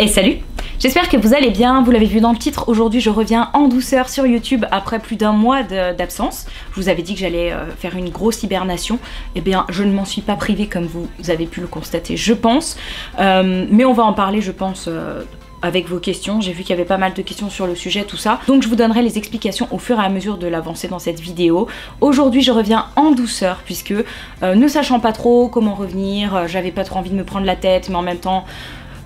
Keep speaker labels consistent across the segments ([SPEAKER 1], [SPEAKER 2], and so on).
[SPEAKER 1] Et salut! J'espère que vous allez bien, vous l'avez vu dans le titre, aujourd'hui je reviens en douceur sur YouTube après plus d'un mois d'absence. Je vous avais dit que j'allais faire une grosse hibernation, et bien je ne m'en suis pas privée comme vous avez pu le constater je pense, mais on va en parler je pense avec vos questions. J'ai vu qu'il y avait pas mal de questions sur le sujet, tout ça, donc je vous donnerai les explications au fur et à mesure de l'avancée dans cette vidéo. Aujourd'hui je reviens en douceur puisque ne sachant pas trop comment revenir, j'avais pas trop envie de me prendre la tête, mais en même temps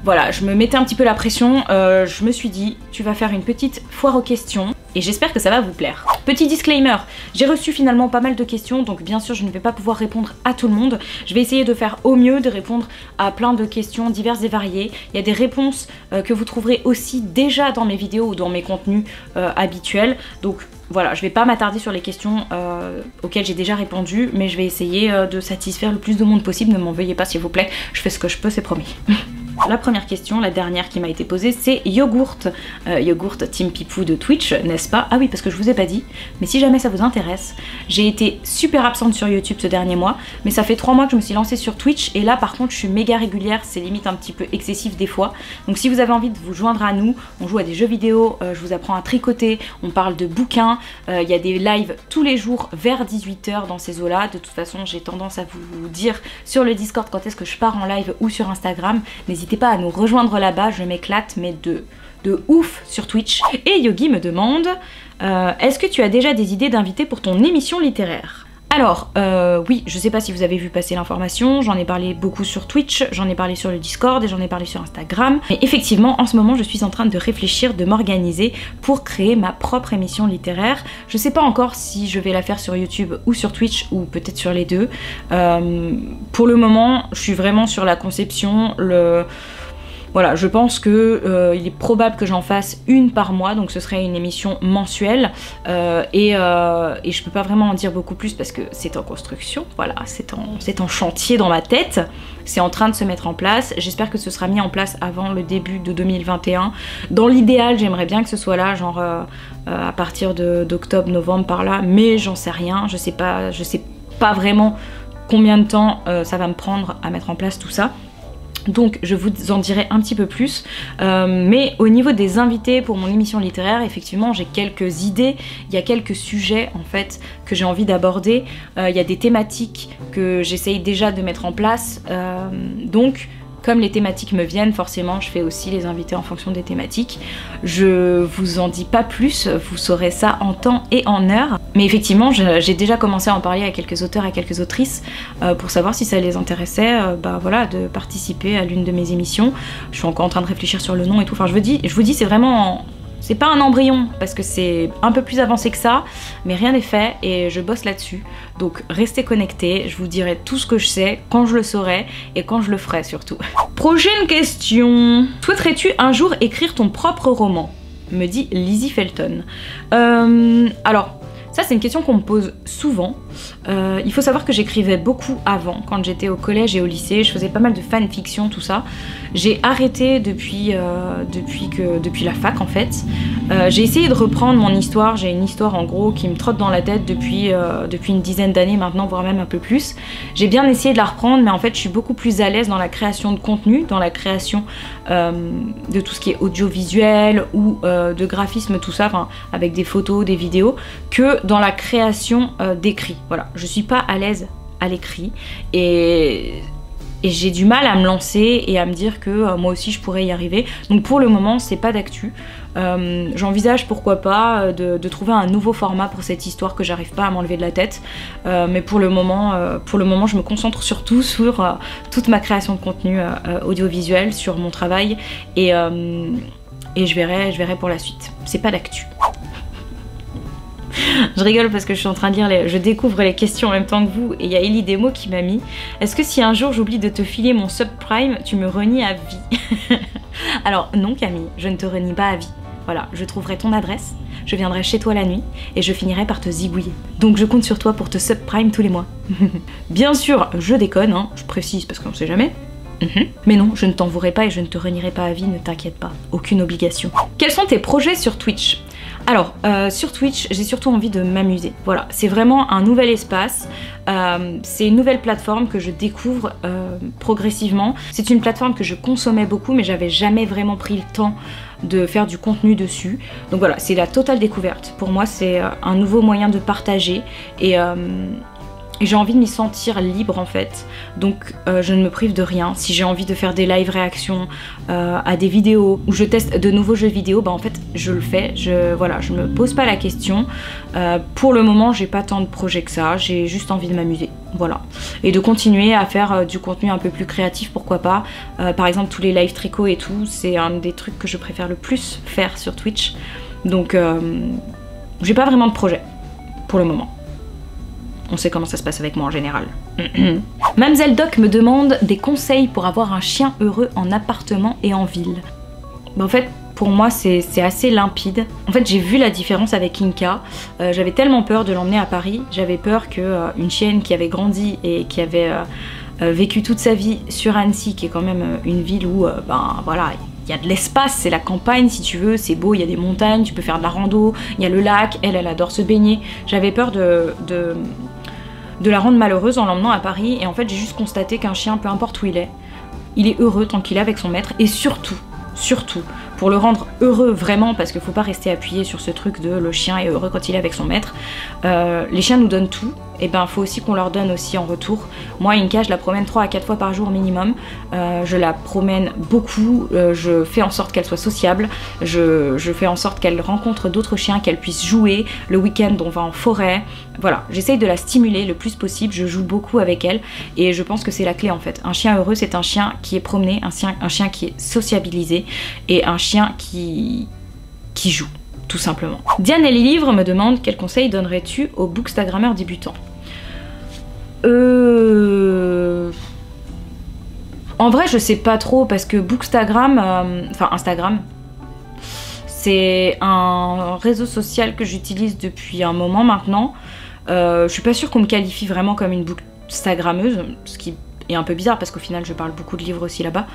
[SPEAKER 1] voilà, je me mettais un petit peu la pression, je me suis dit, tu vas faire une petite foire aux questions et j'espère que ça va vous plaire. Petit disclaimer, j'ai reçu finalement pas mal de questions, donc bien sûr je ne vais pas pouvoir répondre à tout le monde. Je vais essayer de faire au mieux, de répondre à plein de questions diverses et variées. Il y a des réponses que vous trouverez aussi déjà dans mes vidéos ou dans mes contenus habituels, donc voilà, je vais pas m'attarder sur les questions auxquelles j'ai déjà répondu, mais je vais essayer de satisfaire le plus de monde possible, ne m'en veuillez pas s'il vous plaît, je fais ce que je peux, c'est promis. La première question, la dernière qui m'a été posée, c'est Yogourt. Yogourt Team Pipou de Twitch, n'est-ce pas? Ah oui, parce que je vous ai pas dit, mais si jamais ça vous intéresse, j'ai été super absente sur YouTube ce dernier mois, mais ça fait 3 mois que je me suis lancée sur Twitch, et là par contre je suis méga régulière, c'est limite un petit peu excessif des fois. Donc si vous avez envie de vous joindre à nous, on joue à des jeux vidéo, je vous apprends à tricoter, on parle de bouquins, il y a des lives tous les jours vers 18 h dans ces eaux-là. De toute façon, j'ai tendance à vous dire sur le Discord quand est-ce que je pars en live ou sur Instagram. N'hésitez pas à nous rejoindre là-bas, je m'éclate mais de ouf sur Twitch. Et Yogi me demande est-ce que tu as déjà des idées d'invités pour ton émission littéraire? Alors, oui, je sais pas si vous avez vu passer l'information, j'en ai parlé beaucoup sur Twitch, j'en ai parlé sur le Discord et j'en ai parlé sur Instagram. Mais effectivement, en ce moment, je suis en train de réfléchir, de m'organiser pour créer ma propre émission littéraire. Je sais pas encore si je vais la faire sur YouTube ou sur Twitch ou peut-être sur les deux. Pour le moment, je suis vraiment sur la conception, voilà, je pense que il est probable que j'en fasse une par mois, donc ce serait une émission mensuelle, et je peux pas vraiment en dire beaucoup plus parce que c'est en construction, voilà, c'est en chantier dans ma tête, c'est en train de se mettre en place, j'espère que ce sera mis en place avant le début de 2021. Dans l'idéal, j'aimerais bien que ce soit là, genre à partir d'octobre, novembre par là, mais j'en sais rien, je sais pas vraiment combien de temps ça va me prendre à mettre en place tout ça. Donc je vous en dirai un petit peu plus, mais au niveau des invités pour mon émission littéraire, effectivement j'ai quelques idées, il y a quelques sujets en fait que j'ai envie d'aborder, il y a des thématiques que j'essaye déjà de mettre en place, donc comme les thématiques me viennent, forcément je fais aussi les invités en fonction des thématiques. Je vous en dis pas plus, vous saurez ça en temps et en heure. Mais effectivement, j'ai déjà commencé à en parler à quelques auteurs, à quelques autrices, pour savoir si ça les intéressait, bah voilà, de participer à l'une de mes émissions. Je suis encore en train de réfléchir sur le nom et tout, enfin je vous dis c'est vraiment... C'est pas un embryon, parce que c'est un peu plus avancé que ça, mais rien n'est fait et je bosse là-dessus. Donc restez connectés, je vous dirai tout ce que je sais, quand je le saurai et quand je le ferai surtout. Prochaine question. Souhaiterais-tu un jour écrire ton propre roman? Me dit Lizzie Felton. Alors, ça c'est une question qu'on me pose souvent. Il faut savoir que j'écrivais beaucoup avant, quand j'étais au collège et au lycée, je faisais pas mal de fanfiction, tout ça. J'ai arrêté depuis la fac en fait. J'ai essayé de reprendre mon histoire, j'ai une histoire en gros qui me trotte dans la tête depuis une dizaine d'années maintenant, voire même un peu plus. J'ai bien essayé de la reprendre, mais en fait je suis beaucoup plus à l'aise dans la création de contenu, dans la création de tout ce qui est audiovisuel ou de graphisme, tout ça, enfin avec des photos, des vidéos, que dans la création d'écrit. Voilà, je suis pas à l'aise à l'écrit et j'ai du mal à me lancer et à me dire que moi aussi je pourrais y arriver. Donc pour le moment c'est pas d'actu. J'envisage pourquoi pas de trouver un nouveau format pour cette histoire que j'arrive pas à m'enlever de la tête. Mais pour le moment je me concentre surtout sur toute ma création de contenu audiovisuel, sur mon travail et je verrai pour la suite. C'est pas d'actu. Je rigole parce que je suis en train de lire je découvre les questions en même temps que vous et il y a Ellie Demo qui m'a mis est-ce que si un jour j'oublie de te filer mon subprime, tu me renies à vie? Alors non Camille, je ne te renie pas à vie. Voilà, je trouverai ton adresse, je viendrai chez toi la nuit et je finirai par te zigouiller. Donc je compte sur toi pour te subprime tous les mois. Bien sûr, je déconne, hein, je précise parce qu'on ne sait jamais. Mais non, je ne t'en voudrais pas et je ne te renierai pas à vie, ne t'inquiète pas. Aucune obligation. Quels sont tes projets sur Twitch? Alors, sur Twitch, j'ai surtout envie de m'amuser. Voilà, c'est vraiment un nouvel espace. C'est une nouvelle plateforme que je découvre progressivement. C'est une plateforme que je consommais beaucoup, mais j'avais jamais vraiment pris le temps de faire du contenu dessus. Donc voilà, c'est la totale découverte. Pour moi, c'est un nouveau moyen de partager et j'ai envie de m'y sentir libre en fait. Donc je ne me prive de rien. Si j'ai envie de faire des live réactions à des vidéos où je teste de nouveaux jeux vidéo, bah en fait je le fais. Voilà, je me pose pas la question. Pour le moment, j'ai pas tant de projets que ça. J'ai juste envie de m'amuser. Voilà. Et de continuer à faire du contenu un peu plus créatif, pourquoi pas. Par exemple, tous les live tricot et tout, c'est un des trucs que je préfère le plus faire sur Twitch. Donc j'ai pas vraiment de projet pour le moment. On sait comment ça se passe avec moi en général. Mamzelle Doc me demande des conseils pour avoir un chien heureux en appartement et en ville. Bah en fait, pour moi, c'est assez limpide. En fait, j'ai vu la différence avec Inca. J'avais tellement peur de l'emmener à Paris. J'avais peur qu'une chienne qui avait grandi et qui avait vécu toute sa vie sur Annecy, qui est quand même une ville où, ben voilà, il y a de l'espace, c'est la campagne si tu veux, c'est beau, il y a des montagnes, tu peux faire de la rando, il y a le lac, elle adore se baigner. J'avais peur de la rendre malheureuse en l'emmenant à Paris, et en fait j'ai juste constaté qu'un chien, peu importe où il est heureux tant qu'il est avec son maître, et surtout, pour le rendre heureux vraiment, parce qu'il faut pas rester appuyé sur ce truc de le chien est heureux quand il est avec son maître, les chiens nous donnent tout, et ben faut aussi qu'on leur donne aussi en retour. Moi Inca, je la promène 3 à 4 fois par jour minimum, je la promène beaucoup, je fais en sorte qu'elle soit sociable, je fais en sorte qu'elle rencontre d'autres chiens, qu'elle puisse jouer, le week-end on va en forêt, voilà, j'essaye de la stimuler le plus possible, je joue beaucoup avec elle, et je pense que c'est la clé en fait. Un chien heureux, c'est un chien qui est promené, un chien qui est sociabilisé, et un chien qui joue, tout simplement. Diane Ellie Livre me demande quel conseil donnerais-tu aux bookstagrammeurs débutants. En vrai, je sais pas trop parce que Bookstagram, enfin Instagram, c'est un réseau social que j'utilise depuis un moment maintenant. Je suis pas sûre qu'on me qualifie vraiment comme une bookstagrammeuse, ce qui est un peu bizarre parce qu'au final je parle beaucoup de livres aussi là-bas,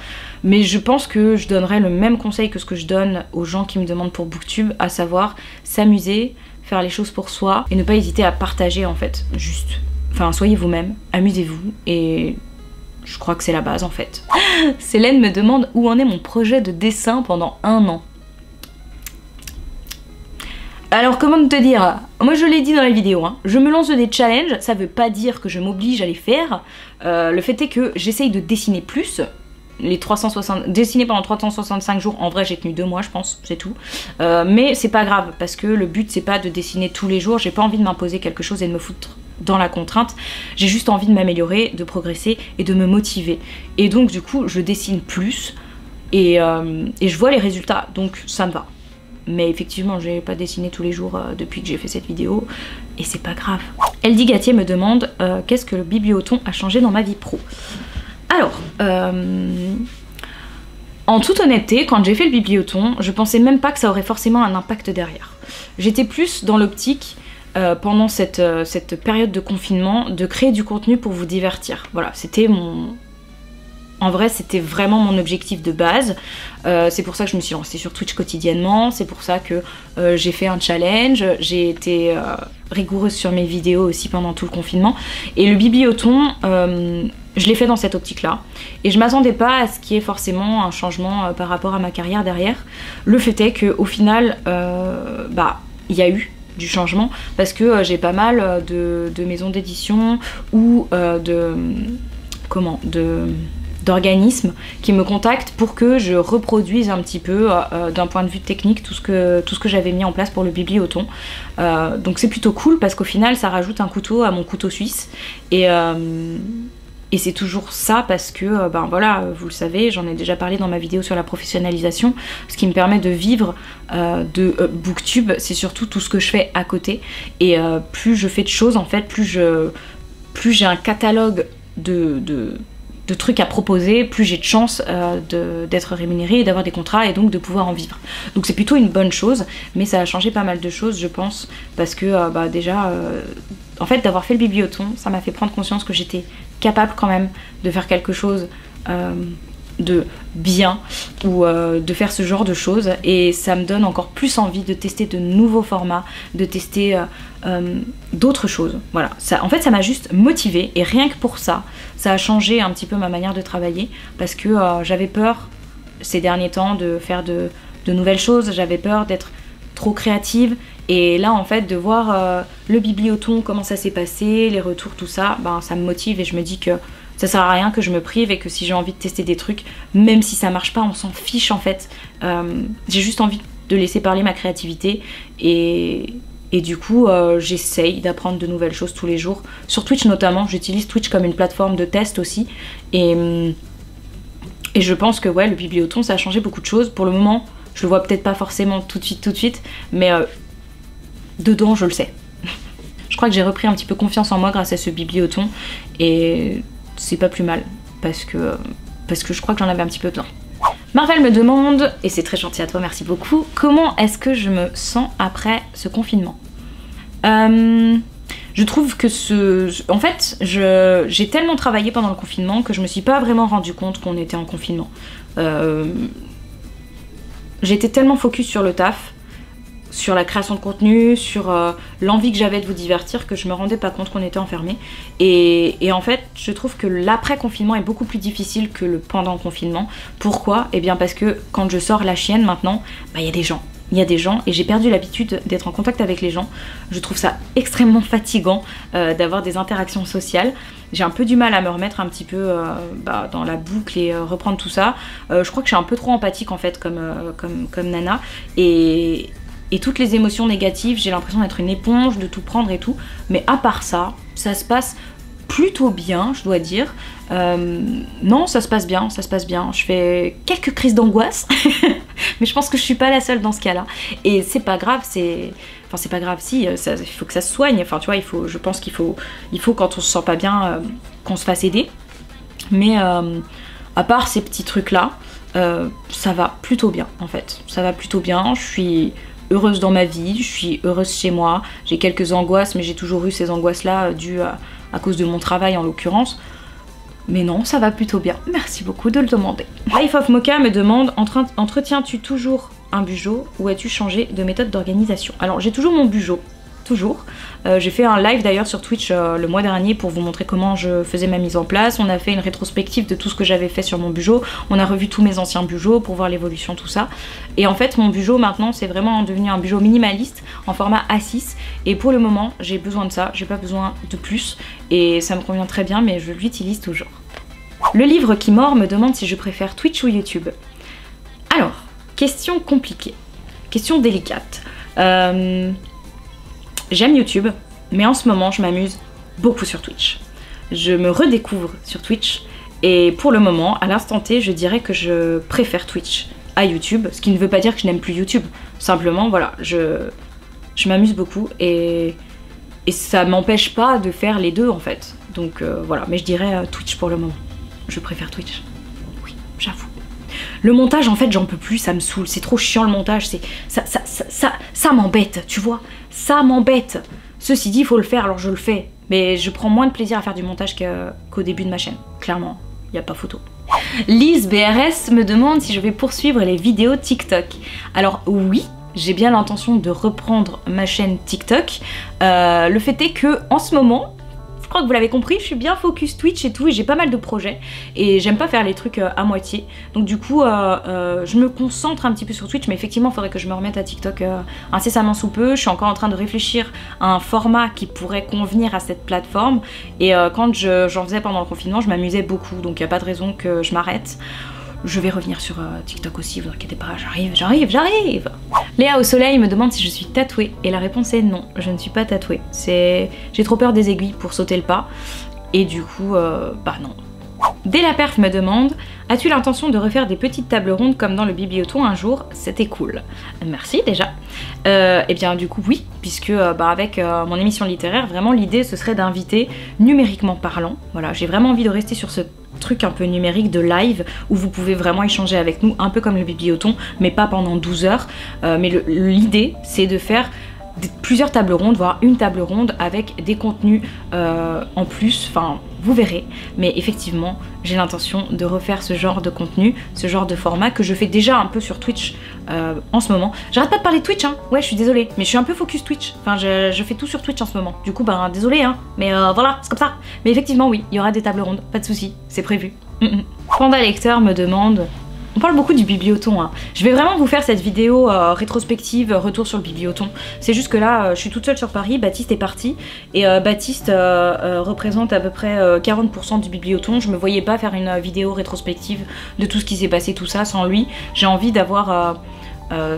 [SPEAKER 1] mais je pense que je donnerais le même conseil que ce que je donne aux gens qui me demandent pour Booktube, à savoir s'amuser, faire les choses pour soi et ne pas hésiter à partager en fait, juste. Enfin, soyez vous-même, amusez-vous et je crois que c'est la base en fait. Célène me demande où en est mon projet de dessin pendant 1 an. Alors comment te dire, moi je l'ai dit dans la vidéo, hein, je me lance des challenges, ça veut pas dire que je m'oblige à les faire, le fait est que j'essaye de dessiner plus, dessiner pendant 365 jours, en vrai j'ai tenu 2 mois je pense, c'est tout, mais c'est pas grave parce que le but c'est pas de dessiner tous les jours, j'ai pas envie de m'imposer quelque chose et de me foutre dans la contrainte, j'ai juste envie de m'améliorer, de progresser et de me motiver, et donc du coup je dessine plus et je vois les résultats, donc ça me va. Mais effectivement, j'ai pas dessiné tous les jours depuis que j'ai fait cette vidéo, et c'est pas grave. Eldi Gatier me demande qu'est-ce que le bibliothon a changé dans ma vie pro. Alors, en toute honnêteté, quand j'ai fait le bibliothon, je pensais même pas que ça aurait forcément un impact derrière. J'étais plus dans l'optique, pendant cette période de confinement, de créer du contenu pour vous divertir. Voilà, c'était mon... En vrai, c'était vraiment mon objectif de base. C'est pour ça que je me suis lancée sur Twitch quotidiennement. C'est pour ça que j'ai fait un challenge. J'ai été rigoureuse sur mes vidéos aussi pendant tout le confinement. Et le bibliothon, je l'ai fait dans cette optique-là. Et je m'attendais pas à ce qu'il y ait forcément un changement par rapport à ma carrière derrière. Le fait est qu'au final, bah, il y a eu du changement parce que j'ai pas mal de maisons d'édition ou d'organismes qui me contactent pour que je reproduise un petit peu d'un point de vue technique tout ce que j'avais mis en place pour le bibliothon. Donc c'est plutôt cool parce qu'au final ça rajoute un couteau à mon couteau suisse et c'est toujours ça parce que, ben voilà, vous le savez, j'en ai déjà parlé dans ma vidéo sur la professionnalisation, ce qui me permet de vivre de Booktube, c'est surtout tout ce que je fais à côté. Et plus je fais de choses, en fait, plus j'ai un catalogue de trucs à proposer, plus j'ai de chances d'être rémunérée et d'avoir des contrats et donc de pouvoir en vivre. Donc c'est plutôt une bonne chose, mais ça a changé pas mal de choses, je pense, parce que bah, déjà, en fait, d'avoir fait le bibliothon, ça m'a fait prendre conscience que j'étais capable quand même de faire quelque chose de bien ou de faire ce genre de choses, et ça me donne encore plus envie de tester de nouveaux formats, de tester d'autres choses. Voilà, ça, en fait ça m'a juste motivée, et rien que pour ça, ça a changé un petit peu ma manière de travailler, parce que j'avais peur ces derniers temps de faire de nouvelles choses, j'avais peur d'être trop créative, et là en fait de voir le bibliothon, comment ça s'est passé, les retours, tout ça, ben, ça me motive, et je me dis que ça sert à rien que je me prive, et que si j'ai envie de tester des trucs, même si ça marche pas, on s'en fiche en fait. J'ai juste envie de laisser parler ma créativité, et du coup j'essaye d'apprendre de nouvelles choses tous les jours. Sur Twitch notamment, j'utilise Twitch comme une plateforme de test aussi, et je pense que ouais, le bibliothon ça a changé beaucoup de choses. Pour le moment, je le vois peut-être pas forcément tout de suite, mais dedans je le sais. Je crois que j'ai repris un petit peu confiance en moi grâce à ce bibliothon, et c'est pas plus mal, parce que je crois que j'en avais un petit peu besoin. Marvel me demande, et c'est très gentil à toi, merci beaucoup, comment est-ce que je me sens après ce confinement? Je trouve que en fait, j'ai tellement travaillé pendant le confinement que je me suis pas vraiment rendu compte qu'on était en confinement. J'étais tellement focus sur le taf, sur la création de contenu, sur l'envie que j'avais de vous divertir, que je me rendais pas compte qu'on était enfermés. Et en fait, je trouve que l'après-confinement est beaucoup plus difficile que le pendant-confinement. Pourquoi? Eh bien parce que quand je sors la chienne maintenant, bah, y a des gens. Il y a des gens, et j'ai perdu l'habitude d'être en contact avec les gens. Je trouve ça extrêmement fatigant d'avoir des interactions sociales. J'ai un peu du mal à me remettre un petit peu dans la boucle et reprendre tout ça. Je crois que je suis un peu trop empathique en fait comme nana. Et toutes les émotions négatives, j'ai l'impression d'être une éponge, de tout prendre et tout. Mais à part ça, ça se passe plutôt bien, je dois dire. Non, ça se passe bien, ça se passe bien. Je fais quelques crises d'angoisse, mais je pense que je suis pas la seule dans ce cas-là. Et c'est pas grave, enfin c'est pas grave, si, il faut que ça se soigne. Enfin tu vois, je pense qu'il faut quand on se sent pas bien, qu'on se fasse aider. Mais à part ces petits trucs-là, ça va plutôt bien en fait. Ça va plutôt bien, je suis heureuse dans ma vie, je suis heureuse chez moi. J'ai quelques angoisses, mais j'ai toujours eu ces angoisses-là dues à cause de mon travail en l'occurrence. Mais non, ça va plutôt bien. Merci beaucoup de le demander. Life of Mocha me demande, entretiens-tu toujours un bugeot ou as-tu changé de méthode d'organisation? Alors j'ai toujours mon bugeot, toujours. J'ai fait un live d'ailleurs sur Twitch le mois dernier pour vous montrer comment je faisais ma mise en place. On a fait une rétrospective de tout ce que j'avais fait sur mon bugeot. On a revu tous mes anciens bugeots pour voir l'évolution, tout ça. Et en fait mon bugeot maintenant c'est vraiment devenu un bugeot minimaliste en format A6. Et pour le moment j'ai besoin de ça, j'ai pas besoin de plus. Et ça me convient très bien, mais je l'utilise toujours. Le livre qui mord me demande si je préfère Twitch ou YouTube. Alors, question compliquée, question délicate. J'aime YouTube, mais en ce moment je m'amuse beaucoup sur Twitch. Je me redécouvre sur Twitch, et pour le moment, à l'instant T, je dirais que je préfère Twitch à YouTube, ce qui ne veut pas dire que je n'aime plus YouTube. Simplement, voilà, je m'amuse beaucoup, et ça m'empêche pas de faire les deux en fait. Donc voilà, mais je dirais Twitch pour le moment. Je préfère Twitch. Oui, j'avoue. Le montage, en fait, j'en peux plus, ça me saoule. C'est trop chiant le montage. Ça m'embête, tu vois. Ça m'embête. Ceci dit, il faut le faire, alors je le fais. Mais je prends moins de plaisir à faire du montage qu'au début de ma chaîne. Clairement, il n'y a pas photo. Lise BRS me demande si je vais poursuivre les vidéos TikTok. Alors oui, j'ai bien l'intention de reprendre ma chaîne TikTok. Le fait est que en ce moment, je crois que vous l'avez compris, je suis bien focus Twitch et tout, et j'ai pas mal de projets et j'aime pas faire les trucs à moitié. Donc du coup je me concentre un petit peu sur Twitch, mais effectivement il faudrait que je me remette à TikTok incessamment sous peu. Je suis encore en train de réfléchir à un format qui pourrait convenir à cette plateforme, et quand j'en faisais pendant le confinement, je m'amusais beaucoup, donc il n'y a pas de raison que je m'arrête. Je vais revenir sur TikTok aussi, vous inquiétez pas, j'arrive. Léa au soleil me demande si je suis tatouée, et la réponse est non, je ne suis pas tatouée. J'ai trop peur des aiguilles pour sauter le pas, et du coup, bah non. Delaperf me demande, as-tu l'intention de refaire des petites tables rondes comme dans le bibliothon un jour? C'était cool. Merci déjà. Et bien du coup oui, puisque avec mon émission littéraire, vraiment l'idée ce serait d'inviter numériquement parlant. Voilà, j'ai vraiment envie de rester sur ce truc un peu numérique de live où vous pouvez vraiment échanger avec nous, un peu comme le bibliothon, mais pas pendant 12 heures. Mais l'idée c'est de faire plusieurs tables rondes, voire une table ronde avec des contenus en plus, enfin vous verrez. Mais effectivement, j'ai l'intention de refaire ce genre de contenu, ce genre de format que je fais déjà un peu sur Twitch en ce moment. J'arrête pas de parler de Twitch, hein. Ouais, je suis désolée, mais je suis un peu focus Twitch. Enfin, je fais tout sur Twitch en ce moment. Du coup, ben désolée, hein. Mais voilà, c'est comme ça. Mais effectivement, oui, il y aura des tables rondes, pas de soucis, c'est prévu. Panda Lecteur me demande... On parle beaucoup du bibliothon, hein. Je vais vraiment vous faire cette vidéo rétrospective, retour sur le bibliothon. C'est juste que là, je suis toute seule sur Paris, Baptiste est parti. Et Baptiste représente à peu près 40% du bibliothon. Je me voyais pas faire une vidéo rétrospective de tout ce qui s'est passé, tout ça, sans lui. J'ai envie d'avoir...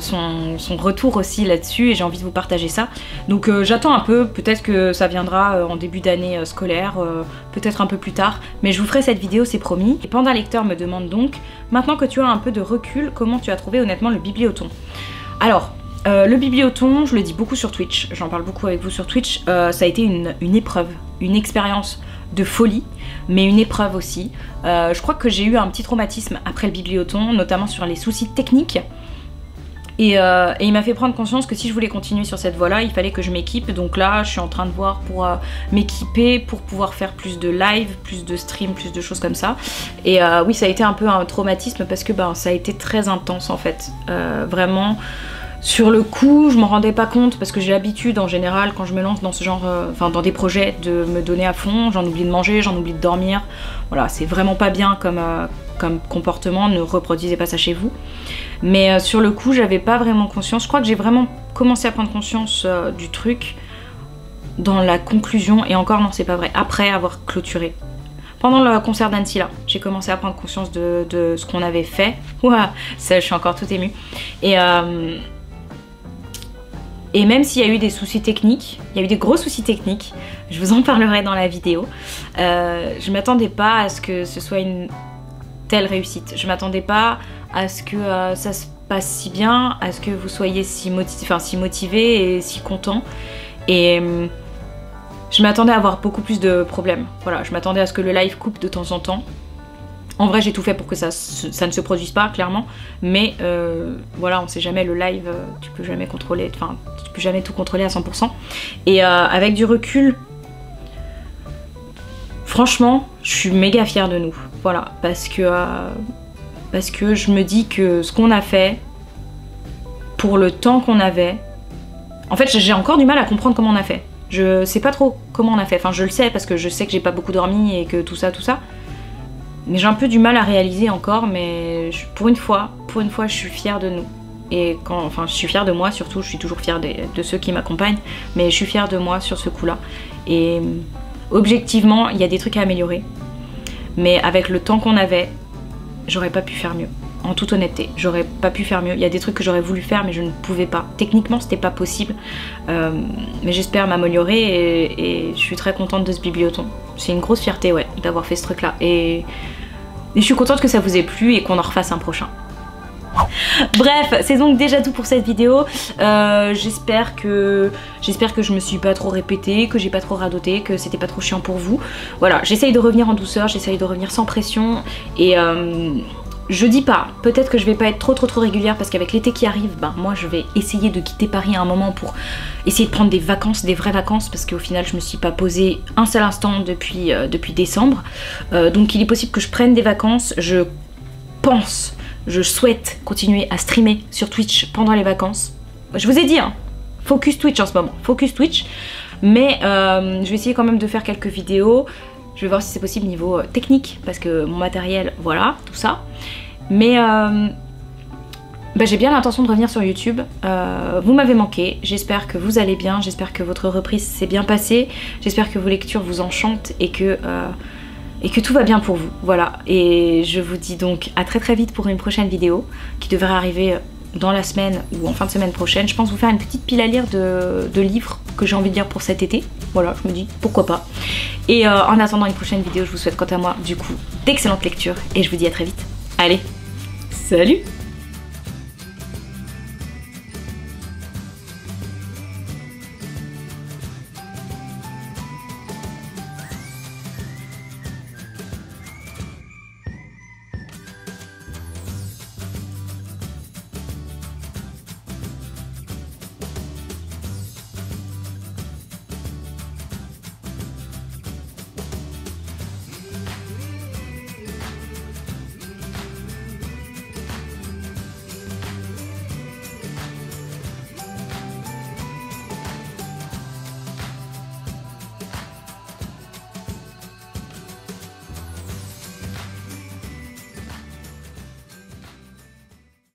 [SPEAKER 1] son retour aussi là-dessus et j'ai envie de vous partager ça. Donc j'attends un peu, peut-être que ça viendra en début d'année scolaire, peut-être un peu plus tard, mais je vous ferai cette vidéo, c'est promis. Et Panda Lecteur me demande donc, maintenant que tu as un peu de recul, comment tu as trouvé honnêtement le bibliothon? Alors, le bibliothon, je le dis beaucoup sur Twitch, j'en parle beaucoup avec vous sur Twitch, ça a été une épreuve, une expérience de folie, mais une épreuve aussi. Je crois que j'ai eu un petit traumatisme après le bibliothon, notamment sur les soucis techniques. Et il m'a fait prendre conscience que si je voulais continuer sur cette voie-là, il fallait que je m'équipe. Donc là, je suis en train de voir pour m'équiper, pour pouvoir faire plus de live, plus de stream, plus de choses comme ça. Et oui, ça a été un peu un traumatisme parce que ça a été très intense en fait. Vraiment, sur le coup, je m'en rendais pas compte parce que j'ai l'habitude en général quand je me lance dans ce genre, dans des projets, de me donner à fond. J'en oublie de manger, j'en oublie de dormir. Voilà, c'est vraiment pas bien comme comportement, ne reproduisez pas ça chez vous. Mais sur le coup, j'avais pas vraiment conscience. Je crois que j'ai vraiment commencé à prendre conscience du truc dans la conclusion. Et encore, non, c'est pas vrai. Après avoir clôturé. Pendant le concert d'Annecy, là, j'ai commencé à prendre conscience de ce qu'on avait fait. Ouah, ça, je suis encore toute émue. Et même s'il y a eu des soucis techniques, il y a eu des gros soucis techniques, je vous en parlerai dans la vidéo. Je m'attendais pas à ce que ce soit une telle réussite. Je m'attendais pas à ce que ça se passe si bien, à ce que vous soyez si motivé et si content. Et je m'attendais à avoir beaucoup plus de problèmes. Voilà, je m'attendais à ce que le live coupe de temps en temps. En vrai, j'ai tout fait pour que ça ne se produise pas, clairement. Mais voilà, on sait jamais, le live, tu peux jamais contrôler, enfin, tu peux jamais tout contrôler à 100%. Et avec du recul, franchement, je suis méga fière de nous. Voilà, parce que je me dis que ce qu'on a fait, pour le temps qu'on avait... En fait, j'ai encore du mal à comprendre comment on a fait. Je sais pas trop comment on a fait. Enfin, je le sais parce que je sais que j'ai pas beaucoup dormi et que tout ça. Mais j'ai un peu du mal à réaliser encore, mais pour une fois, je suis fière de nous. Et enfin, je suis fière de moi surtout, je suis toujours fière de ceux qui m'accompagnent, mais je suis fière de moi sur ce coup-là. Et objectivement, il y a des trucs à améliorer. Mais avec le temps qu'on avait, j'aurais pas pu faire mieux. En toute honnêteté, j'aurais pas pu faire mieux. Il y a des trucs que j'aurais voulu faire, mais je ne pouvais pas. Techniquement, c'était pas possible. Mais j'espère m'améliorer et je suis très contente de ce bibliothon. C'est une grosse fierté, ouais, d'avoir fait ce truc-là. Et je suis contente que ça vous ait plu et qu'on en refasse un prochain. Bref, c'est donc déjà tout pour cette vidéo. J'espère que je me suis pas trop répétée, que j'ai pas trop radoté, que c'était pas trop chiant pour vous. Voilà, j'essaye de revenir en douceur, j'essaye de revenir sans pression. Et je dis pas, peut-être que je vais pas être trop régulière parce qu'avec l'été qui arrive, moi je vais essayer de quitter Paris à un moment pour essayer de prendre des vacances, des vraies vacances, parce qu'au final je me suis pas posée un seul instant depuis décembre. Donc il est possible que je prenne des vacances. Je souhaite continuer à streamer sur Twitch pendant les vacances. Je vous ai dit, hein, focus Twitch en ce moment, focus Twitch. Mais je vais essayer quand même de faire quelques vidéos. Je vais voir si c'est possible niveau technique, parce que mon matériel, voilà, tout ça. Mais j'ai bien l'intention de revenir sur YouTube. Vous m'avez manqué, j'espère que vous allez bien, j'espère que votre reprise s'est bien passée, j'espère que vos lectures vous enchantent et que tout va bien pour vous. Voilà, et je vous dis donc à très vite pour une prochaine vidéo qui devrait arriver dans la semaine ou en fin de semaine prochaine. Je pense vous faire une petite pile à lire de livres que j'ai envie de lire pour cet été. Voilà, je me dis pourquoi pas. Et en attendant une prochaine vidéo, je vous souhaite quant à moi du coup d'excellentes lectures et je vous dis à très vite. Allez, salut!